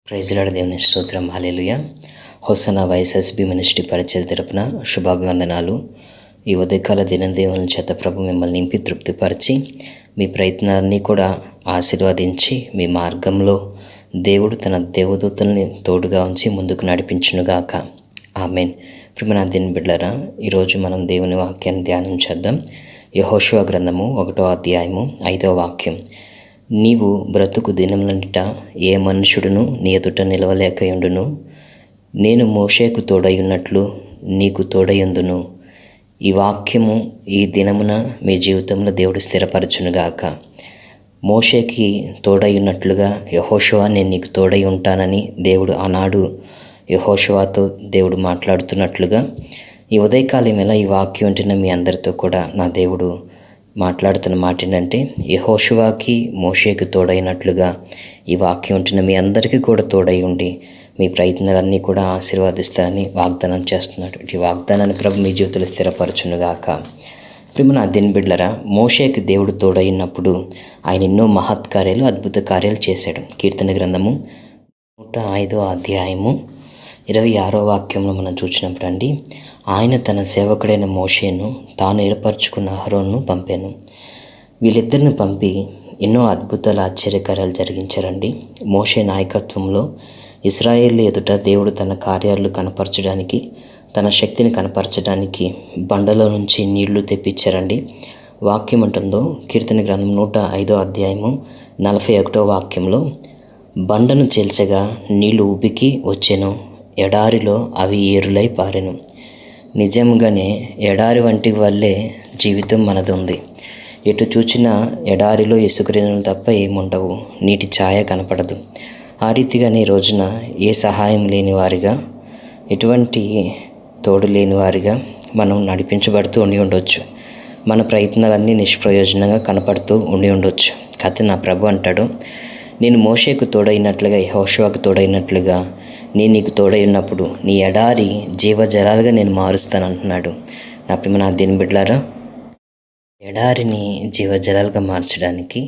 Praise lord. దేవుని స్తోత్రం. హల్లెలూయా. Hosanna వైఎస్ఎస్బి ministry పరిచయ తరపున శుభాభివందనాలు. ఈ ఉదయకాల దినదేవుని చేత ప్రభు మిమ్మల్ని నింపి తృప్తిపరిచి మీ ప్రయత్నాలన్నీ కూడా ఆశీర్వదించి మీ మార్గంలో దేవుడు తన దేవదూతల్ని తోడుగా ఉంచి ముందుకు నడిపించునుగాక. ఆమెన్. ప్రియమైన దేవుని బిడ్డలారా, ఈరోజు మనం దేవుని వాక్యాన్ని ధ్యానం చేద్దాం. యెహోషువ గ్రంథము 1వ అధ్యాయము 5వ వాక్యం. నీవు బ్రతుకు దినములంట ఏ మనుషుడును నీ ఎదుట నిలవలేకయుండును. నేను మోషేకు తోడయున్నట్లు నీకు తోడయుందును. ఈ వాక్యము ఈ దినమున మీ జీవితంలో దేవుడు స్థిరపరచునుగాక. మోషేకి తోడయున్నట్లుగా యెహోషువ నేను నీకు తోడై ఉంటానని దేవుడు ఆనాడు యెహోషువతో దేవుడు మాట్లాడుతున్నట్లుగా ఈ ఉదయకాలం ఎలా ఈ వాక్యం ఉంటున్న మీ అందరితో కూడా నా దేవుడు మాట్లాడుతున్న మాట ఏంటంటే, యెహోషువకి మోషేకి తోడైనట్లుగా ఈ వాక్యం ఉంటున్న మీ అందరికీ కూడా తోడై ఉండి మీ ప్రయత్నాలన్నీ కూడా ఆశీర్వదిస్తానని వాగ్దానం చేస్తున్నాడు. ఈ వాగ్దానాన్ని ప్రభు మీ జీవితంలో స్థిరపరచునుగాక. ప్రియమైన దేవుని బిడ్డలారా, మోషేకి దేవుడు తోడైనప్పుడు ఆయన ఎన్నో మహత్కార్యాలు, అద్భుత కార్యాలు చేశాడు. కీర్తన గ్రంథము 105వ అధ్యాయము 26వ వాక్యంలో మనం చూసినప్పుడు అండి, ఆయన తన సేవకుడైన మోషేను తాను ఏర్పరచుకున్న అహరోనును పంపాను. వీళ్ళిద్దరిని పంపి ఎన్నో అద్భుతాలు, ఆశ్చర్యకార్యాలు జరిగించారండి. మోషే నాయకత్వంలో ఇశ్రాయేలు ఎదుట దేవుడు తన కార్యాలు కనపరచడానికి, తన శక్తిని కనపరచడానికి బండలో నుంచి నీళ్లు తెప్పించారండి. వాక్యం అంటుందో కీర్తన గ్రంథం 105వ అధ్యాయము 41వ వాక్యంలో, బండను చీల్చగా నీళ్లు ఉబికి వచ్చెను, ఎడారిలో అవి ఏరులై పారెను. నిజంగానే ఎడారి వంటి వల్లే జీవితం మనది ఉంది. ఎటు చూచినా ఎడారిలో ఇసుకరేణులు తప్ప ఏముండవు, నీటి ఛాయ కనపడదు. ఆ రీతిగానే ఈ రోజున ఏ సహాయం లేని వారిగా, ఎటువంటి తోడు లేని వారిగా మనం నడిపించబడుతూ ఉండి ఉండొచ్చు. మన ప్రయత్నాలన్నీ నిష్ప్రయోజనంగా కనపడుతూ ఉండి ఉండొచ్చు. కాకపోతే నా ప్రభు అంటాడు, నేను మోషేకు తోడైనట్లుగా యెహోషువకు తోడైనట్లుగా నేను నీకు తోడై ఉన్నప్పుడు నీ ఎడారి జీవజలాలుగా నేను మారుస్తాను అంటున్నాడు. నా ప్రియమైన దేవుని బిడ్డలారా, ఎడారిని జీవజలాలుగా మార్చడానికి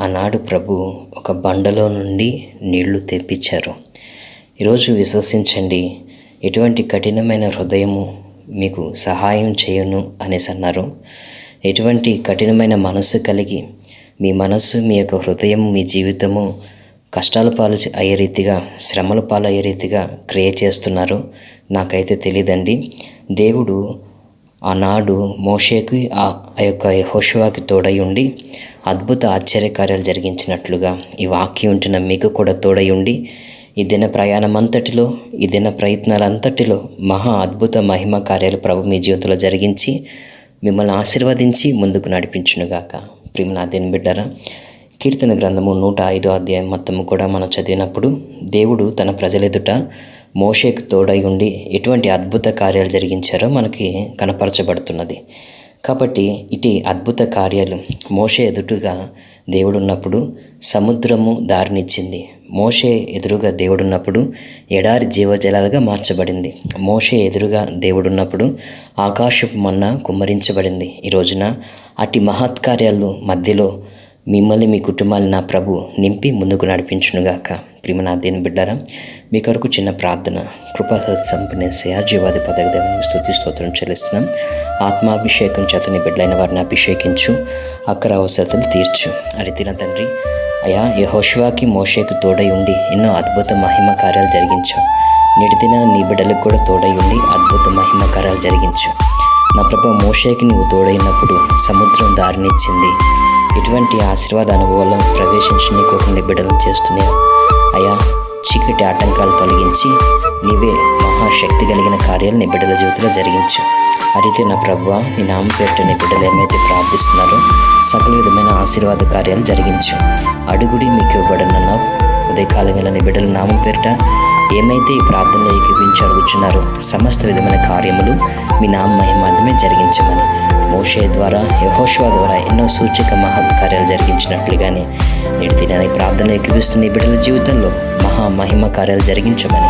ఆనాడు ప్రభు ఒక బండలో నుండి నీళ్లు తెప్పించారు. ఈరోజు విశ్వసించండి, ఎటువంటి కఠినమైన హృదయము మీకు సహాయం చేయను అనేసి అన్నారు. ఎటువంటి కఠినమైన మనస్సు కలిగి మీ మనస్సు, మీ యొక్క హృదయం, మీ జీవితము కష్టాల పాలు అయ్యే రీతిగా, శ్రమల పాలు అయ్యే రీతిగా క్రియ చేస్తున్నారు నాకైతే తెలియదండి. దేవుడు ఆనాడు మోషేకి ఆ యొక్క యెహోషువకి తోడై ఉండి అద్భుత ఆశ్చర్యకార్యాలు జరిగించినట్లుగా ఈ వాక్యం ఉంటున్న మీకు కూడా తోడై ఉండి ఈ దిన ప్రయాణం అంతటిలో, ఈ దిన ప్రయత్నాలంతటిలో మహా అద్భుత మహిమ కార్యాలు ప్రభు మీ జీవితంలో జరిగించి మిమ్మల్ని ఆశీర్వదించి ముందుకు నడిపించునుగాక. ప్రియమైన దేవుని బిడ్డలారా, కీర్తన గ్రంథము 105వ అధ్యాయం మొత్తము కూడా మనం చదివినప్పుడు దేవుడు తన ప్రజల ఎదుట మోషేకు తోడై ఉండి ఎటువంటి అద్భుత కార్యాలు జరిగించారో మనకి కనపరచబడుతున్నది. కాబట్టి ఇటు అద్భుత కార్యాలు మోషే ఎదుటుగా దేవుడు ఉన్నప్పుడు సముద్రము దారినిచ్చింది. మోషే ఎదురుగా దేవుడున్నప్పుడు ఎడారి జీవజలాలుగా మార్చబడింది. మోషే ఎదురుగా దేవుడున్నప్పుడు ఆకాశపు మన్నా కుమ్మరించబడింది. ఈ రోజున అట్టి మహత్కార్యాలు మధ్యలో మిమ్మల్ని, మీ కుటుంబాన్ని నా ప్రభు నింపి ముందుకు నడిపించునుగాక. ప్రియమైన దేవుని బిడ్డారా, మీ కొరకు చిన్న ప్రార్థన. కృపా సంపన్నేసయ జీవాది పదవిదేవుని స్తుతి స్తోత్రం చెల్లిస్తున్నాం. ఆత్మాభిషేకం చేత నీ బిడ్డలైన వారిని అభిషేకించు, అక్కర అవసరతలు తీర్చు. అరితిన తండ్రి, అయా యెహోషువకి మోషేకు తోడై ఉండి ఎన్నో అద్భుత మహిమ కార్యాలు జరిగించావు. నేటి దిన నీ బిడ్డలకు కూడా తోడై ఉండి అద్భుత మహిమ కార్యాలు జరిగించు. నా ప్రభు మోషేకి నీవు తోడైనప్పుడు సముద్రం దారినిచ్చింది. ఎటువంటి ఆశీర్వాద అనుభవాలను ప్రవేశించి నీకోకుండా బిడ్డలను చేస్తున్నావు. అయా చీకటి ఆటంకాలు తొలగించి నీవే మహాశక్తి కలిగిన కార్యాలు నీ బిడ్డల జీవితంలో జరిగించు. అయితే నా ప్రభువా, నీ నామం పేరిట నీ బిడ్డలు ఏమైతే ప్రార్థిస్తున్నారో సకల విధమైన ఆశీర్వాద కార్యాలు జరిగించు. అడుగుడి మీకు ఇవ్వబడనన్నావు. ఉదయకాలం వేళ నీ బిడ్డల నామం పేరిట ఏమైతే ఈ ప్రార్థనలో ఏకీపించి అడుగుచున్నారో సమస్త విధమైన కార్యములు మీ నామ మహిమార్థమే జరిగించమని మోషే ద్వారా, యెహోషువ ద్వారా ఎన్నో సూచక మహత్కార్యాలు జరిగించినట్లుగానే నేటి దినాన్ని ప్రార్థనలో ఏకీపిస్తున్న ఈ బిడ్డల జీవితంలో మహా మహిమ కార్యాలు జరిగించమని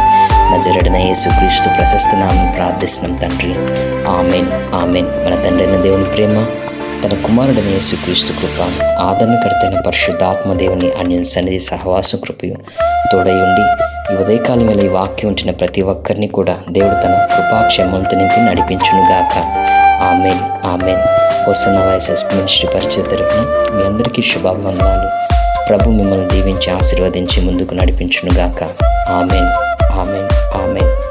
నజరేయుడైన యేసుక్రీస్తు ప్రశస్త నామమున ప్రార్థిస్తున్నాం తండ్రి. ఆమేన్, ఆమేన్. మన తండ్రి అయిన దేవుని ప్రేమ, తన కుమారుడైన యేసుక్రీస్తు కృప, ఆదరణకర్తైన పరిశుద్ధాత్మ దేవుని అన్యుల సన్నిధి సహవాస కృపయు తోడై ఉండి ఈ ఉదయకాలం వేళ ఈ వాక్యం ఉంచిన ప్రతి ఒక్కరిని కూడా దేవుడు తన కృపాక్షేమంతో నింపి నడిపించునుగాక. Amen, amen. Hosanna voices ministry పరిచయ తరపున మీ అందరికీ శుభాభివందనాలు. ప్రభు మిమ్మల్ని దీవించి ఆశీర్వదించి ముందుకు నడిపించునుగాక. Amen, amen, amen.